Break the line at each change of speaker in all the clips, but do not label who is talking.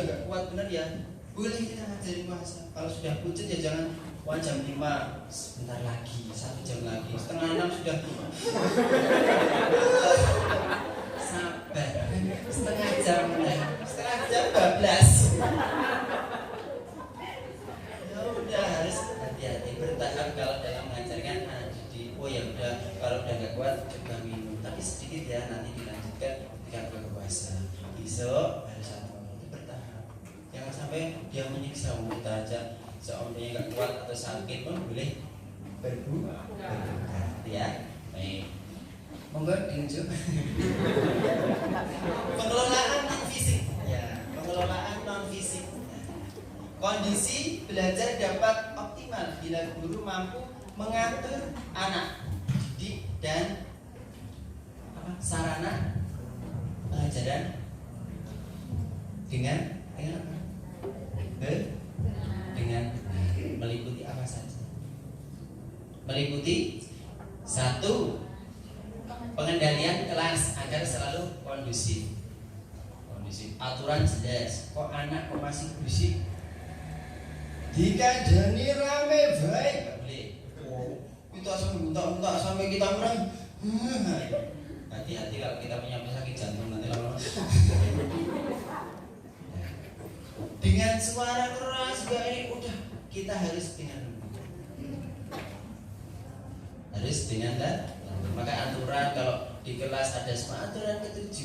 nggak kuat benar ya, boleh kita ngajarin bahasa. Kalau sudah pucet ya jangan, wah jam 5 sebentar lagi, 1 jam lagi, setengah 6 sudah. Sabar, setengah jam 12. Ya udah, harus hati-hati, bertahap kalau dalam mengajarkan anak didik. Oh ya udah, kalau udah nggak kuat coba minum, tapi sedikit ya, nanti dilanjutkan ketika berpuasa. Besok harus satu, itu bertahap. Jangan sampai dia menyiksa kita aja. Seandainya nggak kuat atau sakit pun boleh berbuka, ya. Baik. Monggo diunjuk. Pengelolaan non fisik, ya. Pengelolaan non fisik. Kondisi belajar dapat optimal bila guru mampu mengatur anak didik dan sarana pengajaran dengan meliputi apa saja? Meliputi 1, pengendalian kelas agar selalu kondusif. Aturan jelas. Kok anak kok masih berisik? Dikandani rame baik, nggak boleh. Kita muntah-muntah sampai kita merem. Hati-hati kalau kita punya penyakit jantung nanti lama-lama. Dengan suara keras juga ini udah, kita harus dengan maka aturan kalau di kelas ada semua aturan ke-7.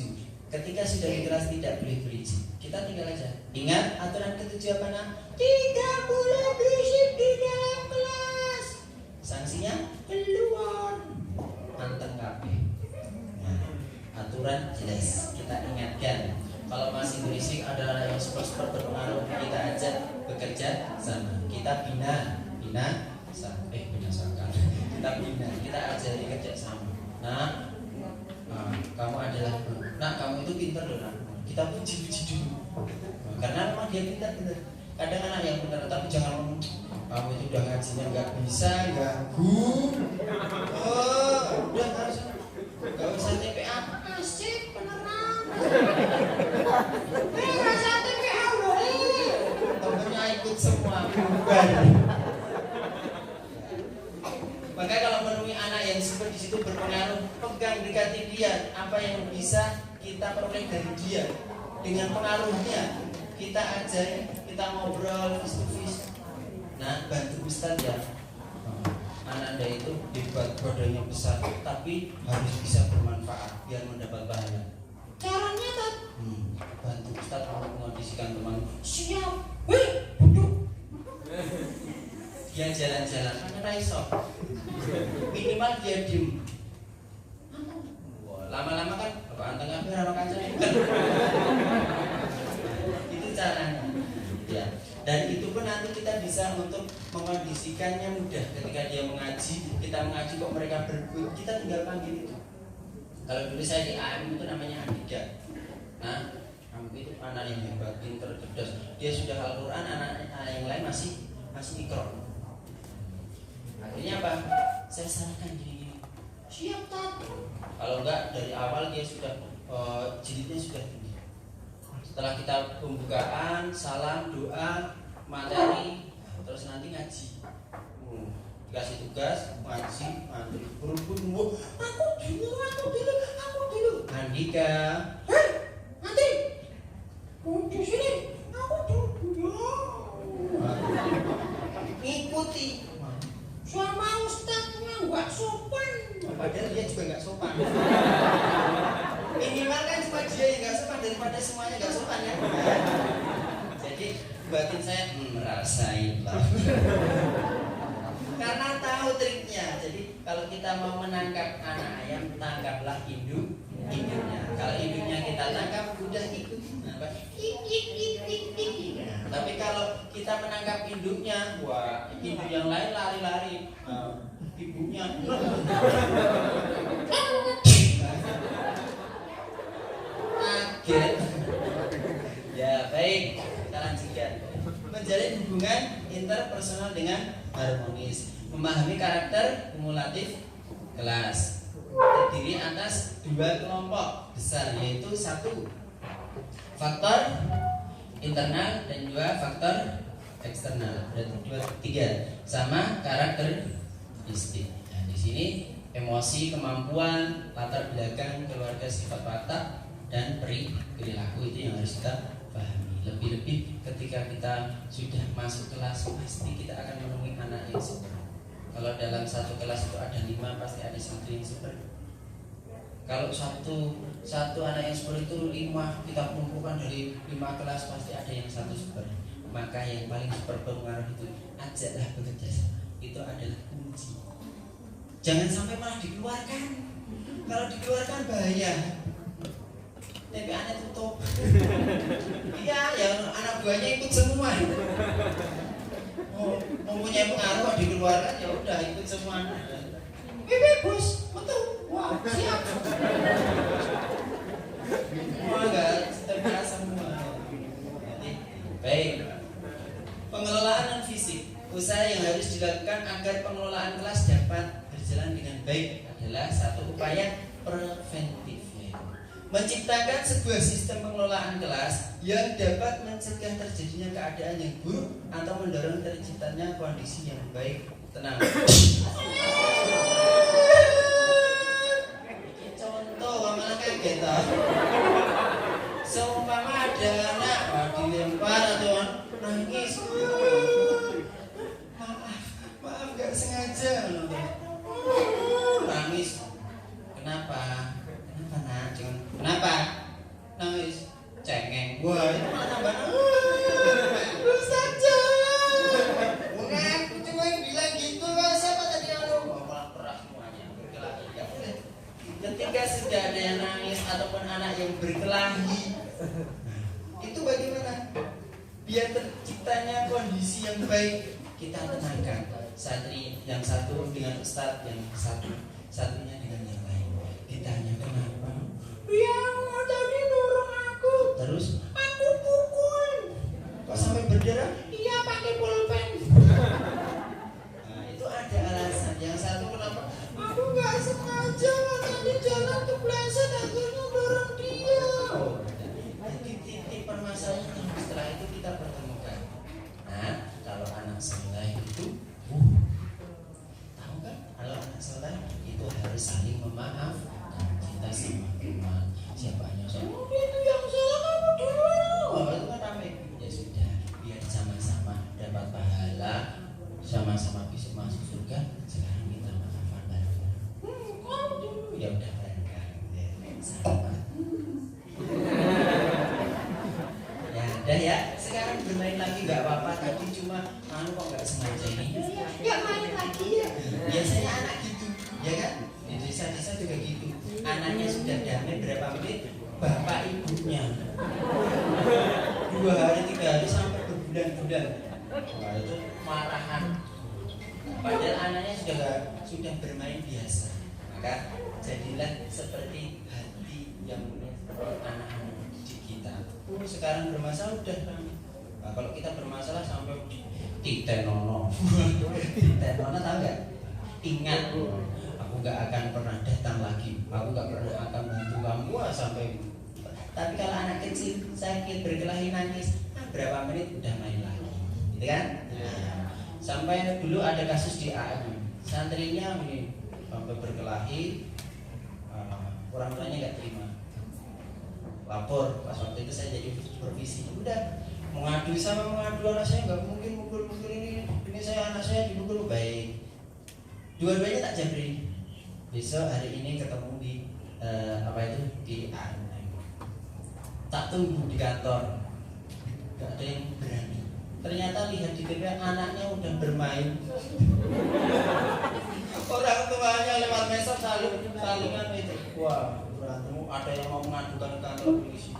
Ketika sudah di kelas tidak boleh berizin, kita tinggal aja. Ingat aturan ke-7 apa nak? Tidak boleh berisik di dalam kelas. Sanksinya keluar. Anteng kabeh. Nah, aturan jelas. Kita ingatkan. Kalau masih berisik ada yang super berpengaruh, kita ajak bekerja sama. Kita binasakan. Kita bina, kita ajari kerja sama. Nah, kamu adalah, nah kamu itu pintar loh, nah. Kita puji dulu. Karena memang dia pintar. Kadang anak yang pintar, tapi jangan ngomong kamu itu udah ngajinya nggak bisa, ganggu. Udah harus nggak usah TPA. Asik beneran. Nggak usah TPA loh. Temennya ikut semua. Maka kalau menemui anak yang super di situ berpengaruh, pegang dekati dia, apa yang bisa kita peroleh dari dia. Dengan pengaruhnya kita ajari, kita ngobrol face to face. Nah, bantu Ustaz ya. Anak Anda itu hebat, badannya besar, tapi harus bisa bermanfaat biar mendapat pahala. Caranya kan? Bantu Ustaz mengondisikan teman. Siap. Wih, duduk. Dia jalan-jalan, hanya raiso. Minimal dia diem. Lama-lama kan, bapak anteng apa rama kancane. Itu caranya. Ya. Dan itu pun nanti kita bisa untuk mengondisikannya mudah. Ketika dia mengaji, kita mengaji kok mereka berikut, kita tinggal panggil itu. Kalau dulu saya di AM itu namanya Andika. Nah, itu anak yang hebat, pintar, cerdas. Dia sudah Al-Quran, anak yang lain masih ikro. Akhirnya apa? Saya sarankan gini. Siap tak? Kalau enggak dari awal dia sudah jilidnya sudah tinggi. Setelah kita pembukaan, salam, doa, materi, terus nanti ngaji. Dikasih tugas, ngaji, antri, buru-buru. Aku dulu. Andika. Hei, nanti. Di sini. Aku dulu. Ikuti. Sama ustadznya nggak sopan. Padahal dia juga nggak sopan. Minimal kan cuma dia yang nggak sopan daripada semuanya nggak sopan ya. Jadi batin saya merasain lah. Karena tahu triknya. Jadi kalau kita mau menangkap anak ayam, tangkaplah induknya. Kalau induknya kita tangkap, udah ikut. Tapi kalau kita menangkap induknya, wah, induk yang lain lari-lari. Ibunya. Kaget. Ya, baik. Kita lanjutkan. Menjalin hubungan interpersonal dengan harmonis. Memahami karakter kumulatif kelas. Terdiri atas 2 kelompok besar, yaitu 1. Faktor internal dan 2 faktor eksternal. Berarti 3 sama karakteristik. Nah, di sini emosi, kemampuan, latar belakang, keluarga, sifat watak, dan perilaku itu yang harus kita pahami. Lebih-lebih ketika kita sudah masuk kelas, pasti kita akan menemui anak yang super. Kalau dalam satu kelas itu ada 5, pasti ada 1 yang super. Kalau satu anak yang super itu 5, kita kumpulkan dari 5 kelas, pasti ada yang 1 super. Maka yang paling super pengaruh itu ajaklah bekerja sama. Itu adalah kunci. Jangan sampai malah dikeluarkan. Kalau dikeluarkan bahaya. Tapi anak tutup. Iya, ya anak buahnya ikut semua. Mempunyai pengaruh dikeluarkan, ya udah ikut semua. Bos, betul. Wah, siap. Semua enggak terbiasa semua. Baik. Pengelolaan non fisik. Usaha yang harus dilakukan agar pengelolaan kelas dapat berjalan dengan baik adalah satu upaya preventif. Menciptakan sebuah sistem pengelolaan kelas yang dapat mencegah terjadinya keadaan yang buruk atau mendorong terciptanya kondisi yang baik. Tenang. Contoh, malah kaget. Seumpama ada anak dilempar atau nangis. Maaf, gak sengaja. Nangis. Kenapa? Nak, kenapa? Nangis, cengeng. Wah, itu tambah nangis saja. Aku cuma bilang gitu lah. Siapa tadi yang malah keras semuanya berkelahi. Ya boleh. Ketika sudah ada yang nangis ataupun anak yang berkelahi, itu bagaimana? Biar terciptanya kondisi yang baik, kita tenangkan. Santri yang satu dengan ustadz, yang satunya dengan yang lain. Ditanya kenapa? Ya tadi dorong aku. Terus aku pukul. Kok sampai berdarah? Iya pakai pulpen. Nah itu ada alasan. Yang satu kenapa? Aku nggak sengaja tadi jalan kepleset akhirnya dorong dia. Jadi titik permasalahan setelah itu kita pertemukan. Nah kalau anak soleh itu, tahu kan? Kalau anak soleh itu harus saling memaafkan. Kita sama teman, siapanya salah. Itu yang salah kamu dulu. Oh, itu kan rame. Ya sudah, biar sama-sama dapat pahala, sama-sama bisa masuk surga. Sekarang kita maafkan bareng. Kamu dulu. Ya udah bareng-bareng. Sama. Ya udah ya. Sekarang bermain lagi nggak apa-apa. Tadi cuma kok nggak sengaja ini. Ya main lagi ya. Biasanya anak gitu, ya kan? Di desa-desa juga gitu. Anaknya sudah damai berapa menit, bapak ibunya 2 hari 3 hari sampai berbulan-bulan. Wah itu marahan. Padahal anaknya sudah bermain biasa. Maka jadilah seperti hati yang anak-anak didik kita. Sekarang bermasalah udah. Nah, kalau kita bermasalah sampai titenono. Titenono tahu nggak? Ingat. Aku gak akan pernah datang lagi. Aku gak pernah akan bantu kamu sampai. Tapi kalau anak kecil sakit berkelahi nangis, berapa menit udah main lagi, gitu kan? Nah, sampai dulu ada kasus di AM, santrinya ini sampai berkelahi, orang tuanya gak terima, lapor. Pas waktu itu saya jadi supervisi. Udah mengadu anak saya nggak mungkin mukul ini saya anak saya dipukul. Baik, dua-duanya tak jabri. Besok hari ini ketemu di di tak tunggu di kantor, gak ada yang berani. Ternyata lihat di TV anaknya udah bermain. Orang tuanya lewat mesej salingan itu. Wah berantem, ada yang mau mengadukan ke kantor polisi.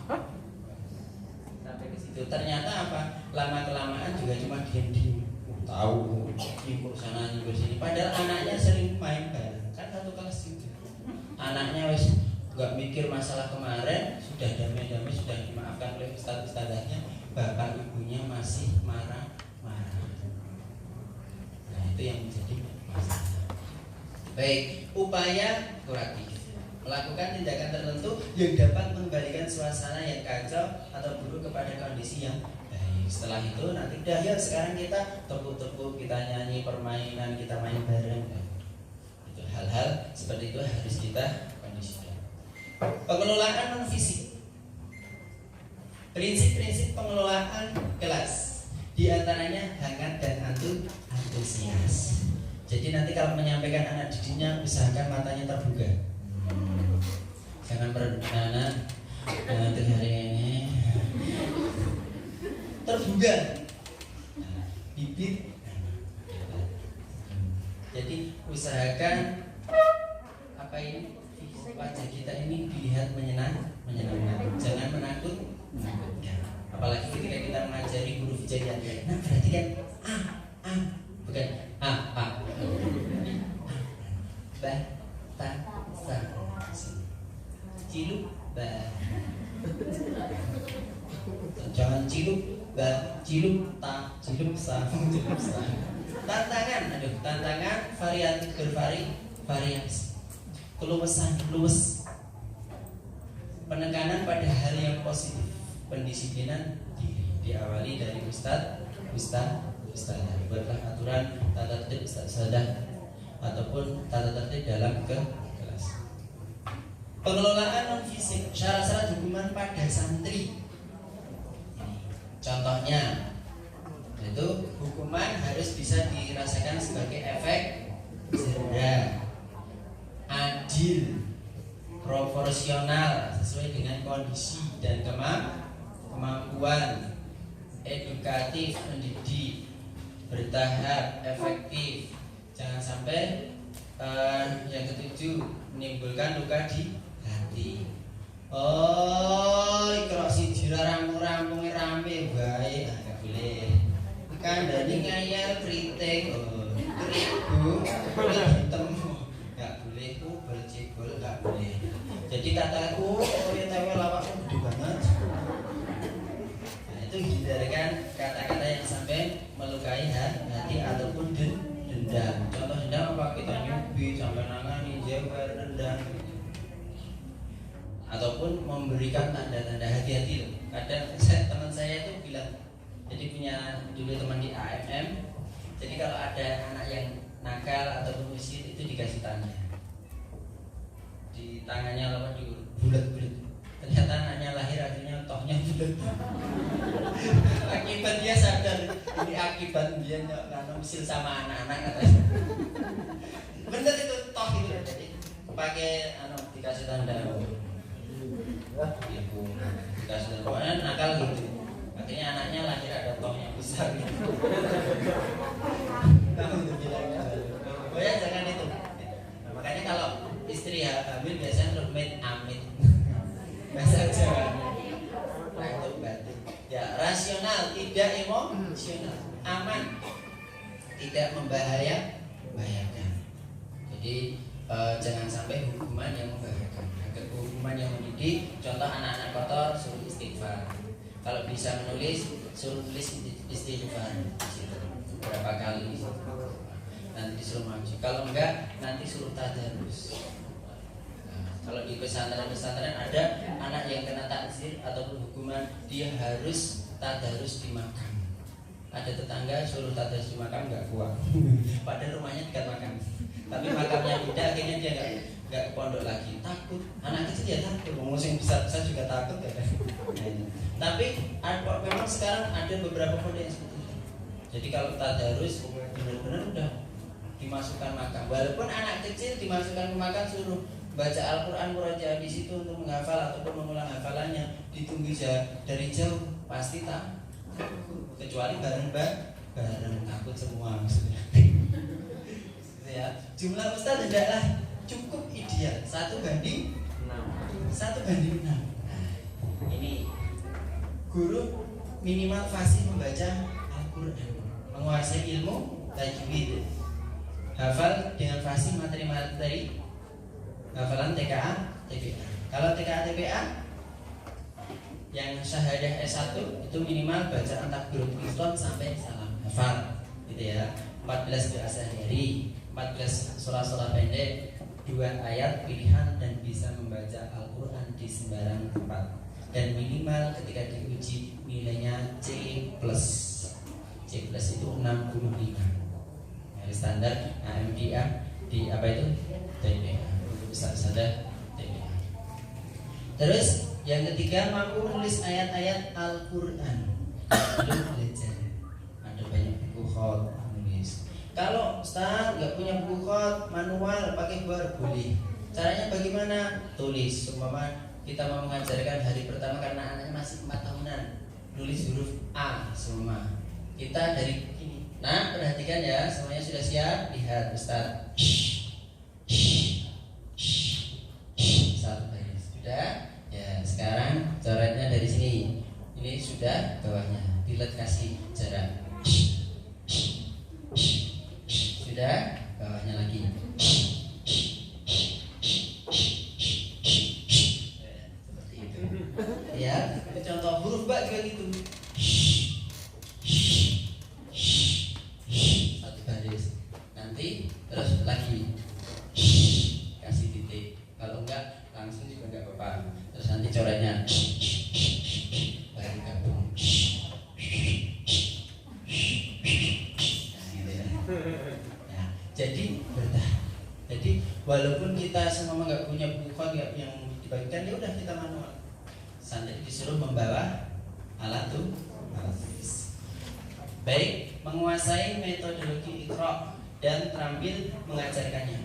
Sampai ke situ. Ternyata apa? Lama kelamaan juga cuma diam-diam. Tahu nyingkur sana nyingkur sini. Padahal anaknya sering main bareng. Kan satu kelas juga. Anaknya wes nggak mikir masalah kemarin, sudah damai-damai, sudah dimaafkan oleh ustadz-ustadznya. Bapak ibunya masih marah-marah. Nah itu yang menjadi masalah. Baik, upaya kuratif. melakukan tindakan tertentu yang dapat mengembalikan suasana yang kacau atau buruk kepada kondisi yang baik. Setelah itu nanti udah ya sekarang kita tepuk-tepuk, kita nyanyi permainan, kita main bareng. Itu hal-hal seperti itu harus kita kondisikan. Pengelolaan non fisik. Prinsip-prinsip pengelolaan kelas di antaranya hangat dan antusias. Jadi nanti kalau menyampaikan anak didiknya usahakan matanya terbuka. Jangan beranak nanti hari ini terbuka bibit. Jadi usahakan apa ini wajah kita ini dilihat menyenangkan, jangan menakutkan. Apalagi ketika kita mengajari huruf hijaiyah, nah perhatikan bukan ba ta sa ciluk ba, jangan ciluk ba, ciluk ta, ciluk sa. Tantangan variatif bervariasi. Keluasan, penekanan pada hal yang positif, pendisiplinan diri diawali dari ustadz, buatlah aturan tata tertib ustadz ataupun tata tertib dalam kelas. Pengelolaan non fisik, syarat-syarat hukuman pada santri. Contohnya, itu hukuman harus bisa dirasakan sebagai efek jerah, adil, proporsional sesuai dengan kondisi dan kemampuan, edukatif, mendidik, bertahap, efektif. Jangan sampai yang ketujuh menimbulkan luka di hati. Oh, kalau si jira rampung-rampungnya rame baik, nggak boleh. Kan dari ngayal kritik, kriku, hitam, nggak boleh. Bercebol nggak boleh. Jadi kataku, ya tahu lawakmu gede banget. Nah, itu hindarkan kata-kata yang sampai melukai hati ataupun dendam. Contoh dendam apa? Kita nyubi sampai nangani jewer dendam. Ataupun memberikan tanda-tanda hati-hati loh. Kadang teman saya itu bilang, jadi punya dulu teman di AMM. Jadi kalau ada anak yang nakal ataupun usil itu dikasih tanda. Di tangannya lawan di bulat-bulat. Ternyata anaknya lahir akhirnya tohnya bulat. Akibat dia sadar ini akibat dia karena usil sama anak-anak katanya. Bener itu toh itu. Jadi pakai dikasih tanda. Ibu dikasih pokoknya nakal gitu. Akhirnya anaknya lahir ada tohnya besar gitu. Tahu itu bilangnya. Oh ya jangan itu. Nah, makanya kalau istri hamil biasanya rumit amit. Bahasa Jawa. Nah itu berarti ya rasional, tidak emosional, aman, tidak membahayakan. Jadi jangan sampai hukuman yang membahayakan. Hukuman yang mendidik, contoh anak-anak kotor suruh istighfar. Kalau bisa menulis, suruh tulis istighfar di situ berapa kali. Nanti disuruh maju. Kalau enggak, nanti suruh tadarus. Nah, kalau di pesantren ada anak yang kena takzir ataupun hukuman, dia harus tadarus di makam. Ada tetangga suruh tadarus di makam nggak kuat. Padahal rumahnya dekat makam. Tapi makamnya tidak, akhirnya dia nggak ke pondok lagi, takut. Anak kecil dia takut, ngomong yang besar-besar juga takut ya kan. Tapi memang sekarang ada beberapa pondok yang seperti itu. Jadi kalau tadarus benar-benar udah dimasukkan makam. Walaupun anak kecil dimasukkan ke makam suruh baca Al-Quran murojaah di situ untuk menghafal ataupun mengulang hafalannya, ditunggu dari jauh pasti tak kecuali bareng takut semua maksudnya. Ya, jumlah ustaz tidaklah cukup ideal 1:6. Nah, ini guru minimal fasih membaca Al-Quran, menguasai ilmu tajwid, hafal dengan fasih materi hafalan TKA, TPA. Kalau TKA, TPA yang syahadah S1 itu minimal bacaan takbiratul ihram sampai salam hafal gitu ya. 14 bahasa sehari, 14 surah-surah pendek, 2 ayat pilihan dan bisa membaca Al-Quran di sembarang tempat, dan minimal ketika diuji nilainya C+. C+ itu 65. Standar AMDA di apa itu? TPA. Untuk besar-besar TPA. Terus yang ketiga, mampu menulis ayat-ayat Al-Quran. Belum belajar. Ada banyak buku khot menulis. Kalau Ustaz nggak punya buku khot manual pakai bar boleh. Caranya bagaimana? Tulis. Umpama kita mau mengajarkan hari pertama karena anaknya masih 4 tahunan, nulis huruf A semua. Kita dari ini. Nah, perhatikan ya, semuanya sudah siap. Lihat Ustaz. Satu baris. Sudah? Ya, sekarang coretnya dari sini. Ini sudah bawahnya. Dilet kasih jarak. Sudah, bawahnya lagi. Seperti itu. Ya, contoh huruf ba juga gitu. Satu baris. Nanti terus lagi. Kasih titik. Kalau enggak langsung juga enggak apa-apa. Terus nanti coretnya baru gabung. Jadi bertahap. Jadi walaupun kita semua nggak punya buku yang dibagikan, ya udah kita manual. Santri disuruh membawa alat tulis. Baik, menguasai metodologi Iqra dan terampil mengajarkannya.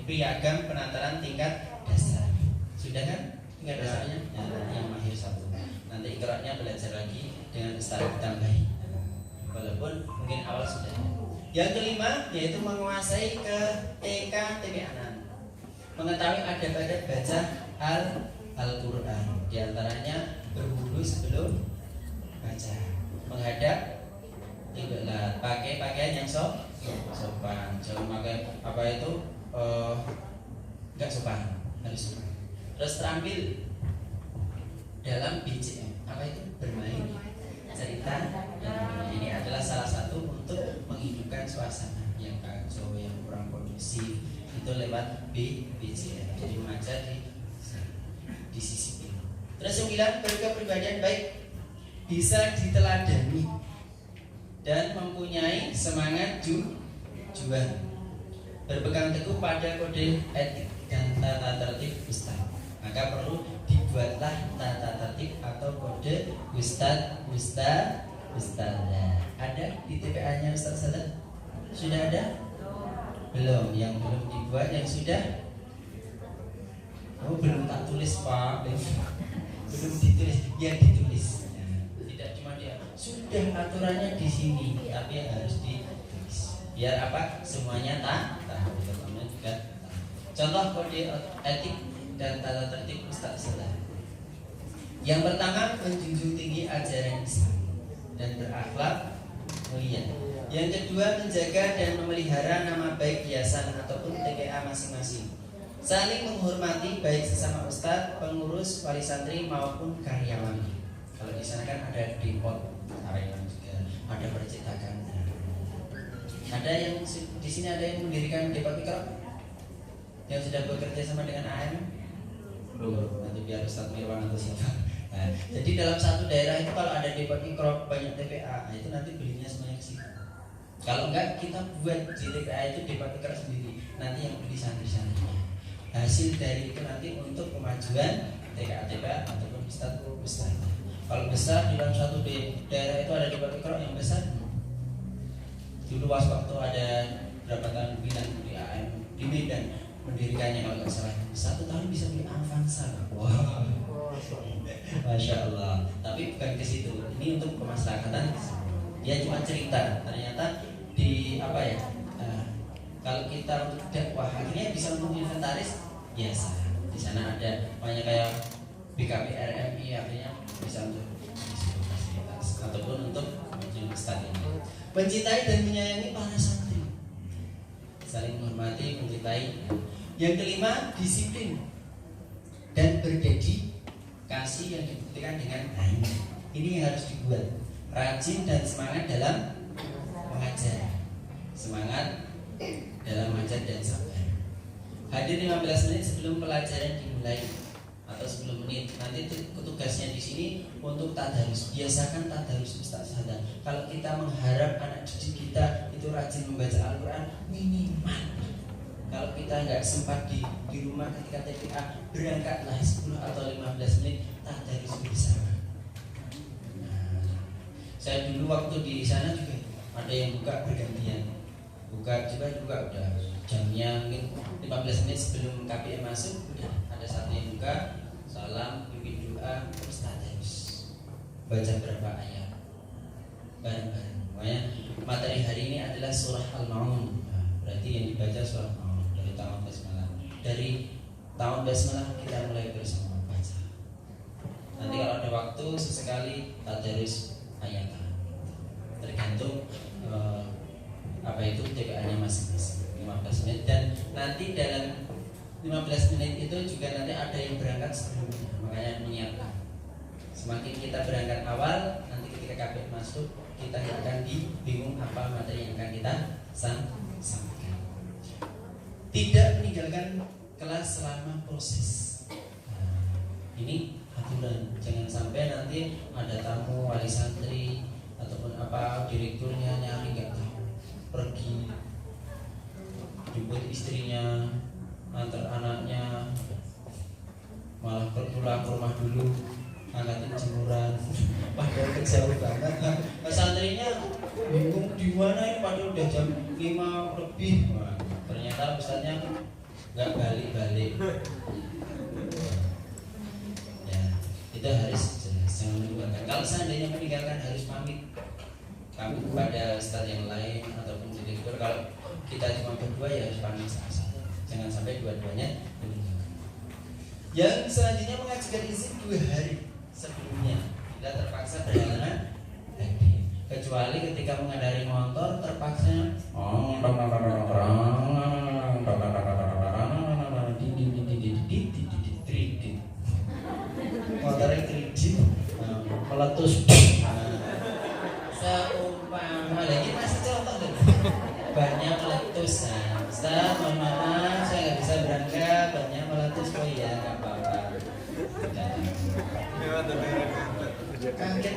Piagam penataran tingkat dasar. Sudah kan? Tingkat dasarnya yang mahir 1. Nanti Iqra-nya belajar lagi dengan Ustaz ditambahi. Walaupun mungkin awal sudah. Yang kelima yaitu menguasai ke TK TPA. Mengetahui adab-adab baca Al-Quran. Di antaranya berwudu sebelum baca, menghadap kiblat, pakai pakaian yang sopan. Jangan pakai apa itu enggak sopan, harus sopan. Terus terampil dalam BCM. Apa itu? Bermain cerita. Ini adalah salah satu untuk menghidupkan suasana yang kacau, yang kurang kondusif, itu lewat BCM. Jadi mengajar di sisi ini. Terus yang 9, berkepribadian baik, bisa diteladani dan mempunyai semangat juang, berpegang teguh pada kode etik dan tata tertib Ustaz. Maka perlu dibuatlah tata tertib atau kode Ustazah. Ada di TPA-nya Ustaz? Sudah ada? Belum. Yang belum dibuat, yang sudah? Oh, belum tak tulis Pak. Belum ditulis, yang ditulis. Tidak cuma dia. Sudah aturannya di sini, tapi yang harus ditulis. Biar apa? Semuanya tahu. Terutama juga tahu. Contoh kode etik dan tata tertib Ustaz. Yang pertama, menjunjung tinggi ajaran Islam dan berakhlak mulia. Yang kedua, menjaga dan memelihara nama baik yayasan ataupun TPA masing-masing. Saling menghormati baik sesama ustadz, pengurus, wali santri maupun karyawan. Kalau di sana kan ada depot karyawan juga, ada percetakan. Ada yang di sini ada yang mendirikan depot Iqra yang sudah bekerja sama dengan AM. Belum. Nanti biar Ustadz Mirwan atau siapa. Nah, jadi dalam satu daerah itu kalau ada depot Iqra banyak TPA, itu nanti belinya semuanya ke situ. Kalau enggak, kita buat di TPA itu depot Iqra sendiri. Nanti yang beli santri-santrinya. Hasil dari itu nanti untuk kemajuan TPA ataupun Ustadz. Kalau besar di dalam satu daerah itu ada depot Iqra yang besar. Dulu waktu ada berapa tahun bilang di AM di Medan mendirikannya kalau nggak salah 1 tahun bisa beli Avanza. Wow. Masya Allah. Tapi bukan ke situ. Ini untuk kemaslahatan. Dia cuma cerita. Ternyata di apa ya? Kalau kita untuk dakwah akhirnya bisa untuk inventaris biasa. Di sana ada banyak kayak BKP RMI akhirnya bisa untuk fasilitas ataupun untuk Ustaz ini. Mencintai dan menyayangi para santri. Saling menghormati, mencintai. Yang kelima, disiplin dan berdedikasi yang dibuktikan dengan baik. Ini yang harus dibuat. Rajin dan semangat dalam mengajar. Semangat dalam mengajar dan sabar. Hadir 15 menit sebelum pelajaran dimulai atau 10 menit. Nanti tugasnya di sini untuk tadarus. Biasakan tadarus Ustaz Hadan. Kalau kita mengharap anak didik kita itu rajin membaca Al-Quran, minimal. Kalau kita nggak sempat di rumah ketika TPA, berangkatlah 10 atau 15 menit tadarus bersama. Nah, saya dulu waktu di sana juga ada yang buka bergantian. Buka udah jamnya mungkin 15 menit sebelum KPM masuk, udah ada satu yang buka, salam, pimpin doa, terus tadarus. Baca berapa ayat bareng-bareng. Makanya materi hari ini adalah surah Al-Maun. Nah, berarti yang dibaca surah Al-Maun dari tahun basmalah. Dari tahun basmalah kita mulai bersama baca. Nanti kalau ada waktu sesekali tadarus ayatan. Tergantung apa itu TPA-nya masing-masing. 15 menit, dan nanti dalam 15 menit itu juga nanti ada yang berangkat sebelumnya. Makanya menyiapkan. Semakin kita berangkat awal, nanti ketika KPM masuk, kita akan bingung apa materi yang akan kita sampaikan. Tidak meninggalkan kelas selama proses. Nah, ini aturan. Jangan sampai nanti ada tamu wali santri ataupun apa direkturnya nyari nggak tahu, pergi jemput istrinya, antar anaknya, malah pulang ke rumah dulu, angkatin jemuran, padahal jauh banget. Nah, santrinya bingung di mana ini, padahal udah jam 5 lebih. Wah, ternyata ustadznya nggak balik-balik. Ya, kita harus jelas, jangan meninggalkan. Kalau seandainya meninggalkan harus pamit kepada ustadz yang lain ataupun direktur. Kalau kita cuma berdua ya harus pamit satu-satu. Jangan sampai dua-duanya meninggalkan. Yang selanjutnya mengajukan izin 2 hari sebelumnya. Tidak terpaksa berhalangan hadir. Kecuali ketika mengendarai motor terpaksa motornya kredit meletus. Seumpama lagi masih contoh deh. Banyak meletus. Ustaz, mohon maaf saya nggak bisa berangkat, banyak meletus. Oh iya, nggak apa-apa. Kaget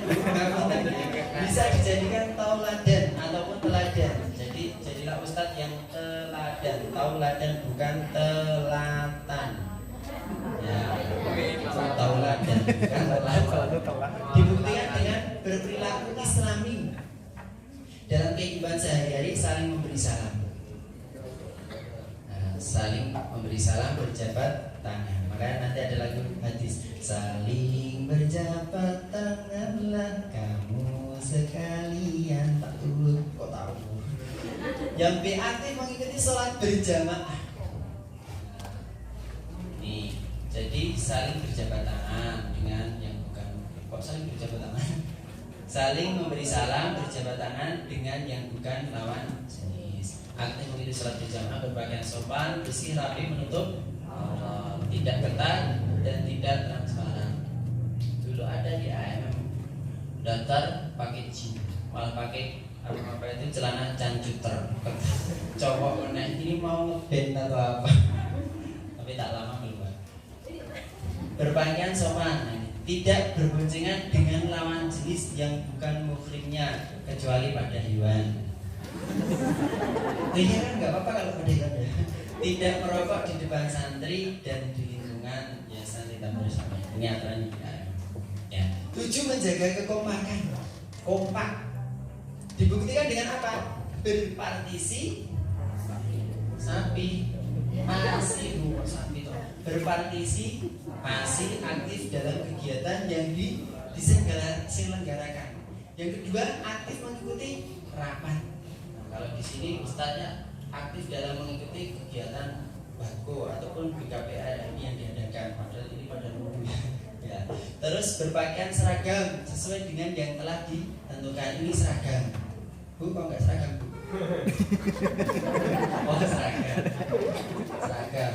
bisa dijadikan tauladan ataupun teladan. Jadi jadilah ustadz yang teladan. Tauladan bukan telatan. Ya, tauladan bukan telatan. Dibuktikan dengan berperilaku Islami. Dalam kehidupan sehari-hari saling memberi salam. Nah, saling memberi salam, berjabat tangan. Makanya nanti ada lagu hadis, saling berjabat tanganlah kamu sekalian. Tak dulu, kok tahu? Yang B aktif mengikuti sholat berjamaah. Nih, jadi saling berjabat tangan dengan yang bukan. Kok saling berjabat tangan? Saling memberi salam, berjabat tangan dengan yang bukan lawan jenis. Aktif mengikuti sholat berjamaah, berpakaian sopan, bersih, rapi, menutup tidak ketat dan tidak transparan. Dulu ada di AMM daftar pakai jeans, malah pakai apa itu celana cancuter. Cowok ini mau ngeband atau apa? Tapi tak lama keluar. Berpakaian sopan, tidak berboncengan dengan lawan jenis yang bukan muhrimnya kecuali pada hewan. Iya kan nggak apa-apa kalau pada hewan. Tidak merokok di depan santri dan di lingkungan ya santri tak bersama. Ini aturan ya. 7 menjaga kekompakan. Kompak dibuktikan dengan apa? Berpartisi sapi masih sapi toh. Berpartisi masih aktif dalam kegiatan yang diselenggarakan. Yang kedua, aktif mengikuti rapat. Nah, kalau di sini ustaznya aktif dalam mengikuti kegiatan bako ataupun BKPA ini yang diadakan, padahal ini pada umumnya. Ya. Terus berpakaian seragam sesuai dengan yang telah ditentukan. Ini seragam. Bu, kok nggak seragam, Bu? Oh, seragam.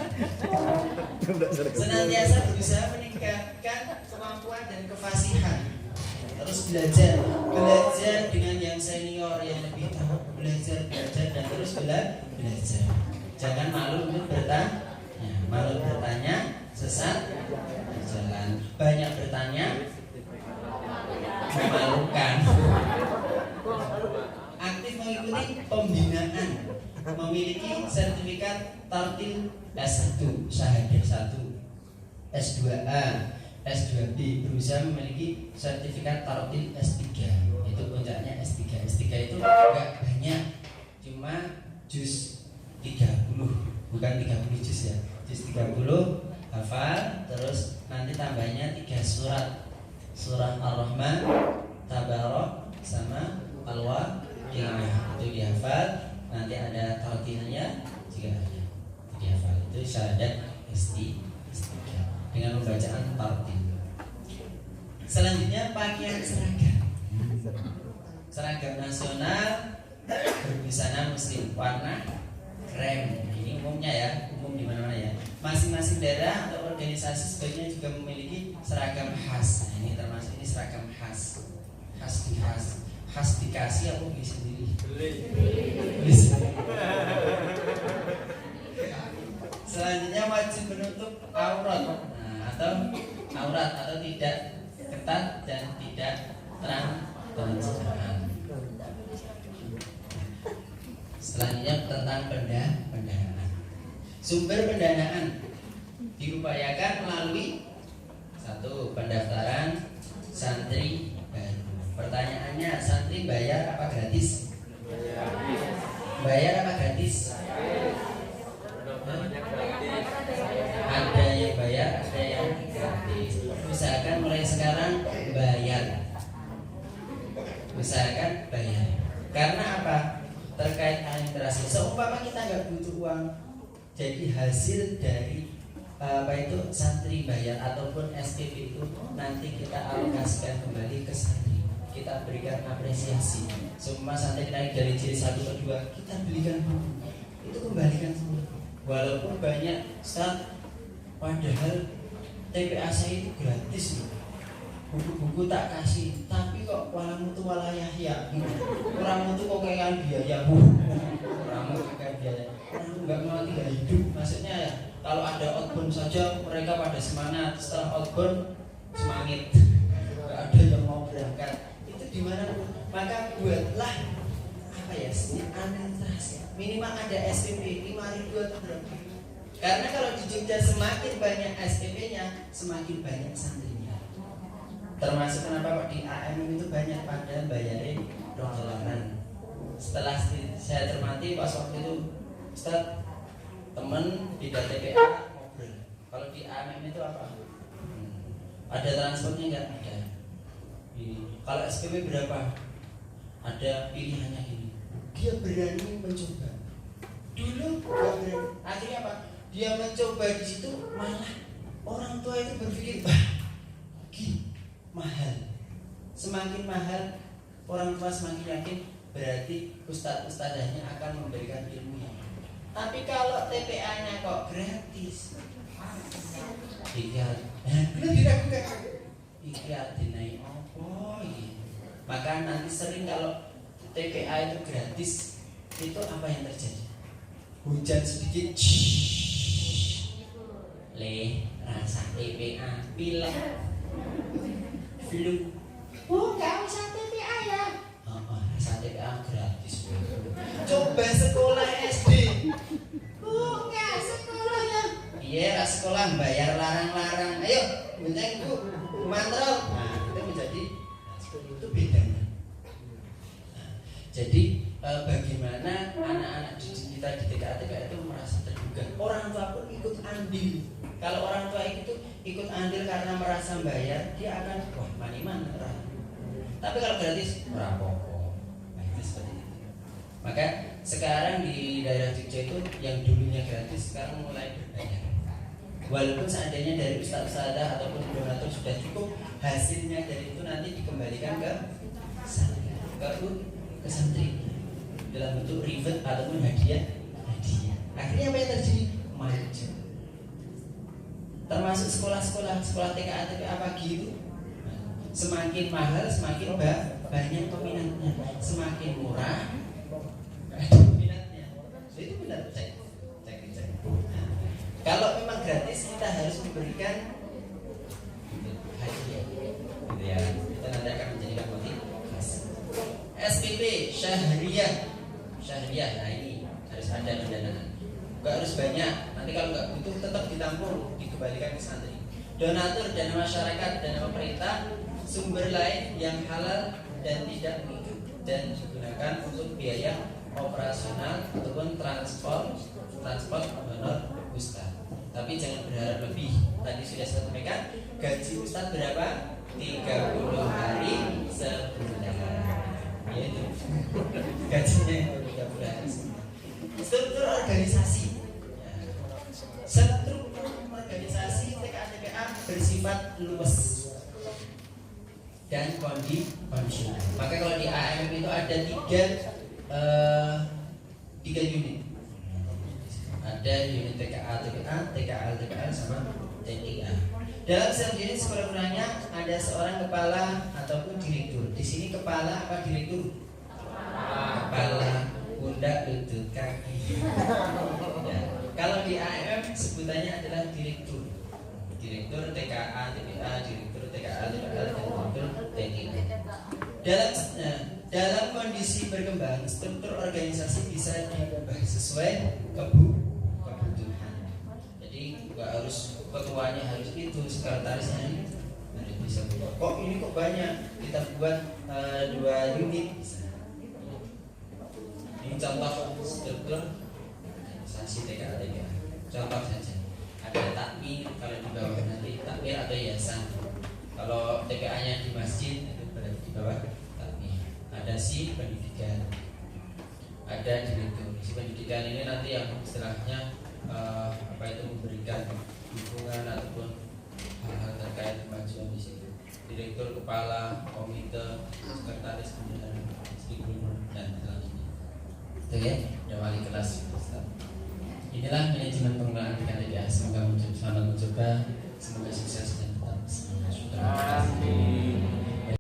Senantiasa berusaha meningkatkan kemampuan dan kefasihan. Terus belajar dengan yang senior yang lebih tahu, belajar dan terus belajar. Jangan malu untuk sesatnya. Malu bertanya, sesat jalan. Banyak bertanya, memalukan. Aktif mengikuti pembinaan, memiliki sertifikat tartil S1, syahadat 1, S2A, S2B, berusaha memiliki sertifikat tartil S3. Itu puncaknya S3. S3 itu enggak banyak, cuma juz 30, bukan 30 juz ya. Juz 30 hafal, terus nanti tambahnya 3 surat. Surah Ar-Rahman, Tabarok, sama Al-Waqiah. Itu dihafal, nanti ada tartilnya juga ada. Itu dihafal. Itu syahadat S3 dengan pembacaan tartil. Selanjutnya pakaian seragam. Seragam nasional berbusana muslim warna krem. Ini umumnya ya, umum di mana-mana ya. Masing-masing daerah atau organisasi sebaiknya juga memiliki seragam khas. Nah, ini termasuk ini seragam khas. Khas dikasih apa beli sendiri? Beli sendiri. Selanjutnya wajib menutup aurat. Atau tidak ketat dan tidak terang-terangan. Selanjutnya tentang pendanaan. Sumber pendanaan diupayakan melalui 1. Pendaftaran santri baru. Pertanyaannya, santri bayar apa gratis? Bayar apa gratis? Ada yang bayar, ada yang gratis. Usahakan mulai sekarang bayar. Karena apa? Terkait administrasi. Seumpama kita nggak butuh uang, jadi hasil dari santri bayar ataupun SPP itu nanti kita alokasikan kembali ke santri. Kita berikan apresiasi. Seumpama santri naik dari jilid 1 ke 2, kita belikan buku. Itu kembalikan semua. Walaupun banyak Ustaz, padahal TPA saya itu gratis loh. Buku-buku tak kasih, tapi kok wala mutu wala yahya. Orang mutu kok kayak biaya. Orang mutu kayak biaya. Orang enggak mau tidak hidup. Maksudnya ya, kalau ada outbound saja mereka pada semangat, setelah outbound semangit. Enggak ada yang mau berangkat. Itu di mana? Maka buatlah administrasi. Minimal ada SPP 5.000 atau berapa. Karena kalau di Jogja semakin banyak SPP-nya, semakin banyak santrinya. Termasuk kenapa Pak di AM itu banyak pada bayarin rombongan. Setelah saya cermati pas waktu itu, Ustaz, temen di TPA ngobrol. Kalau di AM itu apa? Ada transportnya enggak? Ada. Kalau SPP berapa? Ada pilihannya ini. Dia berani mencoba. Dulu enggak berani. Akhirnya apa? Dia mencoba di situ, malah orang tua itu berpikir mahal. Semakin mahal, orang tua semakin yakin berarti ustadz-ustadzahnya akan memberikan ilmunya. Tapi kalau TPA-nya kok gratis, belum diragukan. Dinaik apa ini? Maka nanti sering kalau TPA itu gratis, itu apa yang terjadi? Hujan sedikit, rasa TPA pilek, flu. Gak usah TPA ya. Rasa TPA gratis. Coba sekolah SD. Enggak sekolahnya. Iya, sekolah bayar larang-larang. Ayo, benteng Bu, mantrol. Nah, itu menjadi itu bedanya. Jadi bagaimana anak-anak didik kita di TPA itu merasa tergugah. Orang tua pun ikut andil. Kalau orang tua itu ikut andil karena merasa bayar, dia akan mana. Tapi kalau gratis, berapa? Nah, itu seperti itu. Maka sekarang di daerah Jogja itu yang dulunya gratis sekarang mulai berbayar. Walaupun seandainya dari ustadz-ustadzah ataupun donatur sudah cukup, hasilnya dari itu nanti dikembalikan ke santri dalam bentuk reward ataupun hadiah. Akhirnya apa yang terjadi? Maju. Termasuk sekolah TKA TPA pagi itu semakin mahal semakin banyak peminatnya, semakin murah ada peminatnya. Itu benar cek. Kalau memang gratis kita harus memberikan hadiah, gitu ya. Kita nanti akan menjadikan motivasi. SPP Syahriyah, nah ini harus ada pendanaan. Gak harus banyak. Nanti kalau nggak butuh tetap ditampung, dikembalikan ke santri. Donatur dana masyarakat, dana pemerintah, sumber lain yang halal dan tidak mengikut dan digunakan untuk biaya operasional ataupun transport honor ustaz. Tapi jangan berharap lebih. Tadi sudah saya sampaikan, gaji ustaz berapa? 30 hari sebulan. Yaitu gajinya 30 hari sebulan. Struktur organisasi. Struktur organisasi TKA bersifat luas dan kondisional. Maka kalau di AMM itu ada tiga unit. Ada unit TKA sama TIA. Dalam setiap unit sekurang-kurangnya ada seorang kepala ataupun direktur. Di sini kepala apa direktur? Kepala, pundak, lutut, kaki. Ya. Kalau di AMM sebutannya adalah direktur. Direktur TKA, TPA, direktur TKA, direktur TIA. Dalam kondisi berkembang, struktur organisasi bisa diubah sesuai kebutuhan. Jadi nggak harus ketuanya harus itu, sekretarisnya harus bisa buat. Kok ini kok banyak? Kita buat 2 unit bisa. Ini contoh struktur organisasi TKA. Contoh saja. Ada takmir, kalau di bawah nanti takmir atau yayasan. Kalau TKA-nya di masjid itu berarti di bawah takmir. Ada si pendidikan, ada direktur. Si pendidikan ini nanti yang istilahnya memberikan dukungan ataupun hal-hal terkait kemajuan di situ. Direktur, kepala, komite, sekretaris, bendahara, dan selanjutnya. Itu ya, ada wali kelas. Inilah manajemen pengelolaan TKA. Semoga selamat mencoba.